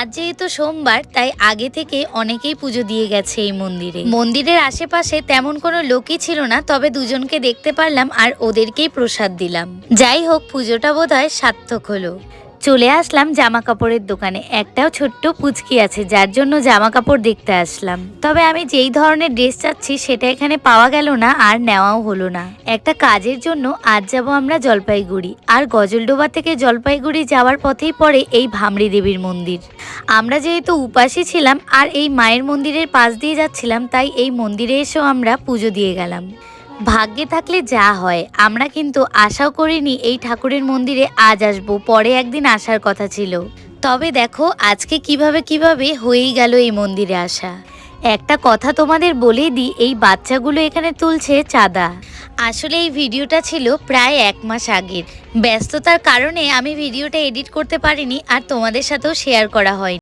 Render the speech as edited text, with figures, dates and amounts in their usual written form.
আজ যেহেতু সোমবার, তাই আগে থেকে অনেকেই পুজো দিয়ে গেছে এই মন্দিরে। মন্দিরের আশেপাশে তেমন কোনো লোকই ছিল না, তবে দুজনকে দেখতে পারলাম আর ওদেরকেই প্রসাদ দিলাম। যাই হোক, পুজোটা বোধহয় সার্থক হলো। চলে আসলাম জামা কাপড়ের দোকানে। একটাও ছোট্ট পুচকি আছে, যার জন্য জামা কাপড় দেখতে আসলাম। তবে আমি যেই ধরনের ড্রেস চাচ্ছি সেটা এখানে পাওয়া গেল না, আর নেওয়াও হলো না। একটা কাজের জন্য আজ যাব আমরা জলপাইগুড়ি, আর গজলডোবা থেকে জলপাইগুড়ি যাওয়ার পথেই পড়ে এই ভামড়ি দেবীর মন্দির। আমরা যেহেতু উপাসী ছিলাম আর এই মায়ের মন্দিরের পাশ দিয়ে যাচ্ছিলাম, তাই এই মন্দিরে এসেও আমরা পুজো দিয়ে গেলাম। ভাগ্যে থাকলে যা হয়। আমরা কিন্তু আশাও করিনি এই ঠাকুরের মন্দিরে আজ আসবো, পরে একদিন আসার কথা ছিল। তবে দেখো আজকে কিভাবে হয়েই গেল এই মন্দিরে আসা। একটা কথা তোমাদের বলে দিই, এই বাচ্চাগুলো এখানে তুলছে চাঁদা। আসলে এই ভিডিওটা ছিল প্রায় 1 মাস আগের। ব্যস্ততার কারণে আমি ভিডিওটা এডিট করতে পারিনি, আর তোমাদের সাথেও শেয়ার করা হয়নি।